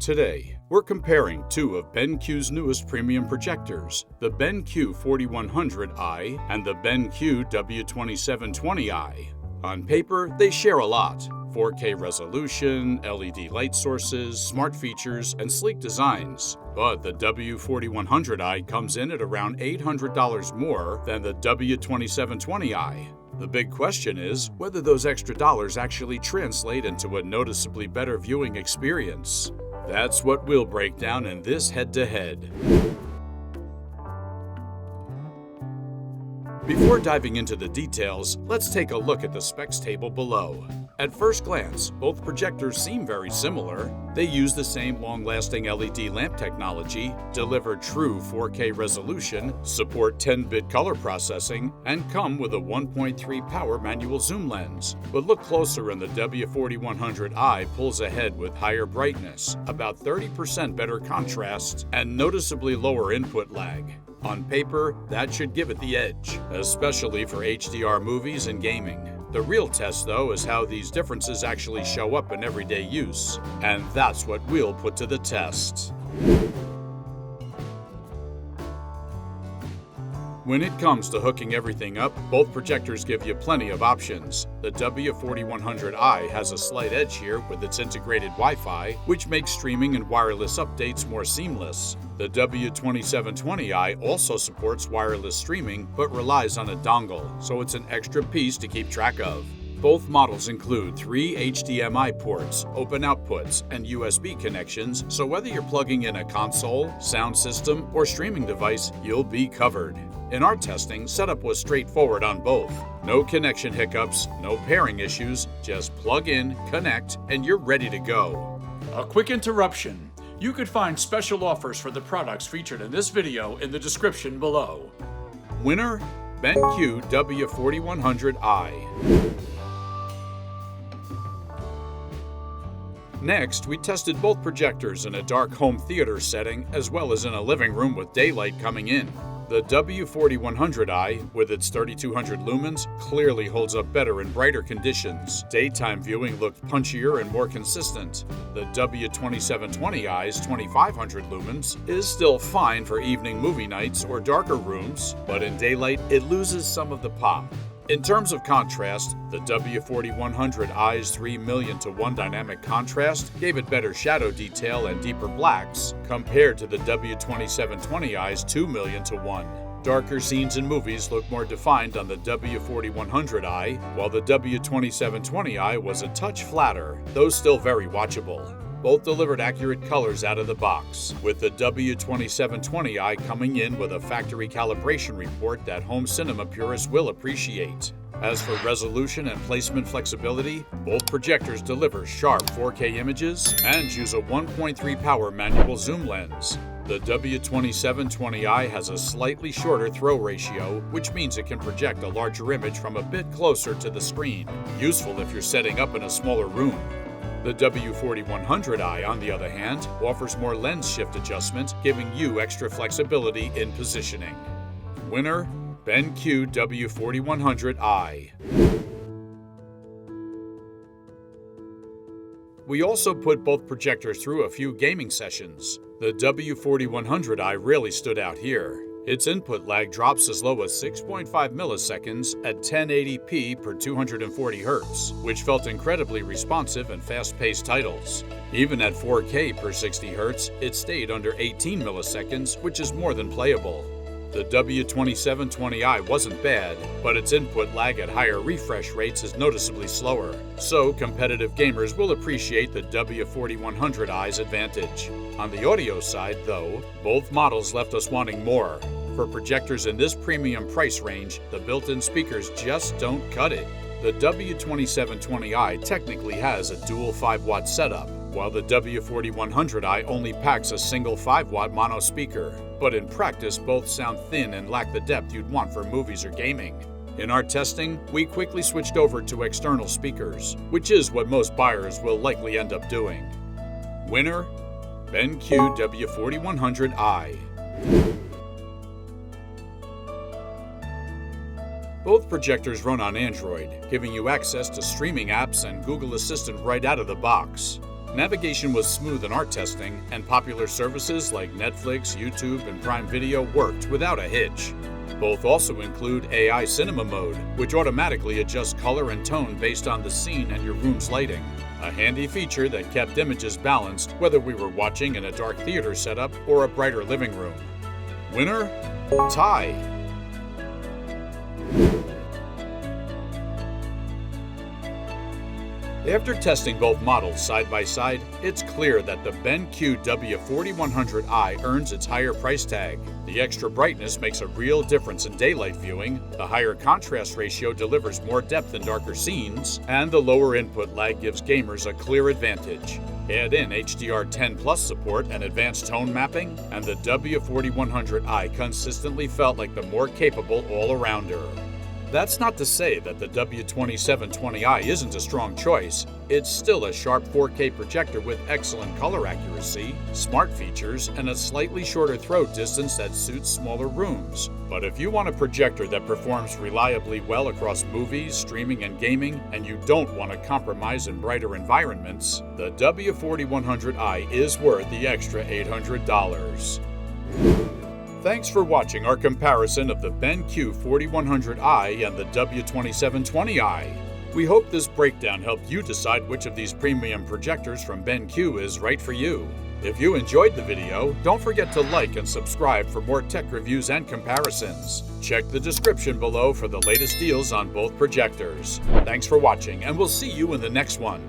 Today, we're comparing two of BenQ's newest premium projectors, the BenQ W4100i and the BenQ W2720i. On paper, they share a lot: 4K resolution, LED light sources, smart features, and sleek designs. But the W4100i comes in at around $800 more than the W2720i. The big question is whether those extra dollars actually translate into a noticeably better viewing experience. That's what we'll break down in this head-to-head. Before diving into the details, let's take a look at the specs table below. At first glance, both projectors seem very similar. They use the same long-lasting LED lamp technology, deliver true 4K resolution, support 10-bit color processing, and come with a 1.3 power manual zoom lens. But look closer and the W4100i pulls ahead with higher brightness, about 30% better contrast, and noticeably lower input lag. On paper, that should give it the edge, especially for HDR movies and gaming. The real test, though, is how these differences actually show up in everyday use, and that's what we'll put to the test. When it comes to hooking everything up, both projectors give you plenty of options. The W4100i has a slight edge here with its integrated Wi-Fi, which makes streaming and wireless updates more seamless. The W2720i also supports wireless streaming, but relies on a dongle, so it's an extra piece to keep track of. Both models include 3 HDMI ports, open outputs, and USB connections, so whether you're plugging in a console, sound system, or streaming device, you'll be covered. In our testing, setup was straightforward on both. No connection hiccups, no pairing issues, just plug in, connect, and you're ready to go. A quick interruption. You could find special offers for the products featured in this video in the description below. Winner: BenQ W4100i. Next, we tested both projectors in a dark home theater setting as well as in a living room with daylight coming in. The W4100i, with its 3200 lumens, clearly holds up better in brighter conditions. Daytime viewing looked punchier and more consistent. The W2720i's 2500 lumens is still fine for evening movie nights or darker rooms, but in daylight it loses some of the pop. In terms of contrast, the W4100i's 3,000,000:1 dynamic contrast gave it better shadow detail and deeper blacks compared to the W2720i's 2,000,000:1. Darker scenes in movies look more defined on the W4100i, while the W2720i was a touch flatter, though still very watchable. Both delivered accurate colors out of the box, with the W2720i coming in with a factory calibration report that home cinema purists will appreciate. As for resolution and placement flexibility, both projectors deliver sharp 4K images and use a 1.3 power manual zoom lens. The W2720i has a slightly shorter throw ratio, which means it can project a larger image from a bit closer to the screen, useful if you're setting up in a smaller room. The W4100i, on the other hand, offers more lens shift adjustment, giving you extra flexibility in positioning. Winner: BenQ W4100i. We also put both projectors through a few gaming sessions. The W4100i really stood out here. Its input lag drops as low as 6.5 milliseconds at 1080p per 240 Hz, which felt incredibly responsive in fast-paced titles. Even at 4K per 60 Hz, it stayed under 18 milliseconds, which is more than playable. The W2720i wasn't bad, but its input lag at higher refresh rates is noticeably slower, so competitive gamers will appreciate the W4100i's advantage. On the audio side, though, both models left us wanting more. For projectors in this premium price range, the built-in speakers just don't cut it. The W2720i technically has a dual 5-watt setup, while the W4100i only packs a single 5-watt mono speaker. But in practice, both sound thin and lack the depth you'd want for movies or gaming. In our testing, we quickly switched over to external speakers, which is what most buyers will likely end up doing. Winner: BenQ W4100i. Both projectors run on Android, giving you access to streaming apps and Google Assistant right out of the box. Navigation was smooth in art testing, and popular services like Netflix, YouTube, and Prime Video worked without a hitch. Both also include AI Cinema Mode, which automatically adjusts color and tone based on the scene and your room's lighting. A handy feature that kept images balanced whether we were watching in a dark theater setup or a brighter living room. Winner? Tie. After testing both models side by side, it's clear that the BenQ W4100i earns its higher price tag. The extra brightness makes a real difference in daylight viewing, the higher contrast ratio delivers more depth in darker scenes, and the lower input lag gives gamers a clear advantage. Add in HDR10 Plus support and advanced tone mapping, and the W4100i consistently felt like the more capable all-arounder. That's not to say that the W2720i isn't a strong choice. It's still a sharp 4K projector with excellent color accuracy, smart features, and a slightly shorter throw distance that suits smaller rooms. But if you want a projector that performs reliably well across movies, streaming, and gaming, and you don't want to compromise in brighter environments, the W4100i is worth the extra $800. Thanks for watching our comparison of the BenQ 4100i and the W2720i. We hope this breakdown helped you decide which of these premium projectors from BenQ is right for you. If you enjoyed the video, don't forget to like and subscribe for more tech reviews and comparisons. Check the description below for the latest deals on both projectors. Thanks for watching, and we'll see you in the next one.